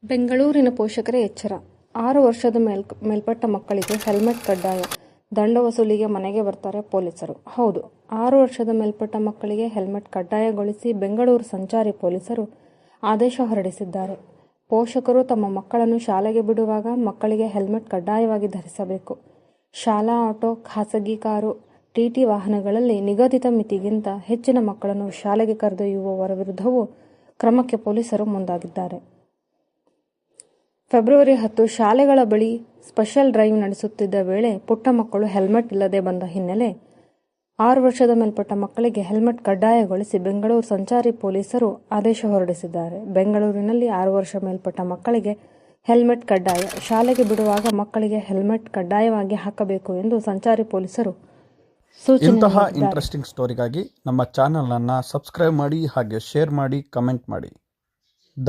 ಬೆಂಗಳೂರಿನ ಪೋಷಕರೇ ಎಚ್ಚರ. 6 ವರ್ಷದ ಮೇಲ್ಪಟ್ಟ ಮಕ್ಕಳಿಗೆ ಹೆಲ್ಮೆಟ್ ಕಡ್ಡಾಯ, ದಂಡ ವಸೂಲಿಗೆ ಮನೆಗೆ ಬರ್ತಾರೆ ಪೊಲೀಸರು. ಹೌದು, 6 ವರ್ಷದ ಮೇಲ್ಪಟ್ಟ ಮಕ್ಕಳಿಗೆ ಹೆಲ್ಮೆಟ್ ಕಡ್ಡಾಯಗೊಳಿಸಿ ಬೆಂಗಳೂರು ಸಂಚಾರಿ ಪೊಲೀಸರು ಆದೇಶ ಹೊರಡಿಸಿದ್ದಾರೆ. ಪೋಷಕರು ತಮ್ಮ ಮಕ್ಕಳನ್ನು ಶಾಲೆಗೆ ಬಿಡುವಾಗ ಮಕ್ಕಳಿಗೆ ಹೆಲ್ಮೆಟ್ ಕಡ್ಡಾಯವಾಗಿ ಧರಿಸಬೇಕು. ಶಾಲಾ ಆಟೋ, ಖಾಸಗಿ ಕಾರು, ಟಿಟಿ ವಾಹನಗಳಲ್ಲಿ ನಿಗದಿತ ಮಿತಿಗಿಂತ ಹೆಚ್ಚಿನ ಮಕ್ಕಳನ್ನು ಶಾಲೆಗೆ ಕರೆದೊಯ್ಯುವವರ ವಿರುದ್ಧವೂ ಕ್ರಮಕ್ಕೆ ಪೊಲೀಸರು ಮುಂದಾಗಿದ್ದಾರೆ. ಫೆಬ್ರವರಿ 10 ಶಾಲೆಗಳ ಬಳಿ ಸ್ಪೆಷಲ್ ಡ್ರೈವ್ ನಡೆಸುತ್ತಿದ್ದ ವೇಳೆ ಪುಟ್ಟ ಮಕ್ಕಳು ಹೆಲ್ಮೆಟ್ ಇಲ್ಲದೆ ಬಂದ ಹಿನ್ನೆಲೆ 6 ವರ್ಷದ ಮೇಲ್ಪಟ್ಟ ಮಕ್ಕಳಿಗೆ ಹೆಲ್ಮೆಟ್ ಕಡ್ಡಾಯಗೊಳಿಸಿ ಬೆಂಗಳೂರು ಸಂಚಾರಿ ಪೊಲೀಸರು ಆದೇಶ ಹೊರಡಿಸಿದ್ದಾರೆ. ಬೆಂಗಳೂರಿನಲ್ಲಿ 6 ವರ್ಷ ಮೇಲ್ಪಟ್ಟ ಮಕ್ಕಳಿಗೆ ಹೆಲ್ಮೆಟ್ ಕಡ್ಡಾಯ, ಶಾಲೆಗೆ ಬಿಡುವಾಗ ಮಕ್ಕಳಿಗೆ ಹೆಲ್ಮೆಟ್ ಕಡ್ಡಾಯವಾಗಿ ಹಾಕಬೇಕು ಎಂದು ಸಂಚಾರಿ ಪೊಲೀಸರು ಸೂಚನೆ ಇಂತಹ ನೀಡಿದ್ದಾರೆ. ಇಂಟ್ರೆಸ್ಟಿಂಗ್ ಸ್ಟೋರಿಗಾಗಿ ನಮ್ಮ ಚಾನೆಲ್ ಅನ್ನು ಸಬ್ಸ್ಕ್ರೈಬ್ ಮಾಡಿ, ಹಾಗೆ ಶೇರ್ ಮಾಡಿ, ಕಮೆಂಟ್ ಮಾಡಿ.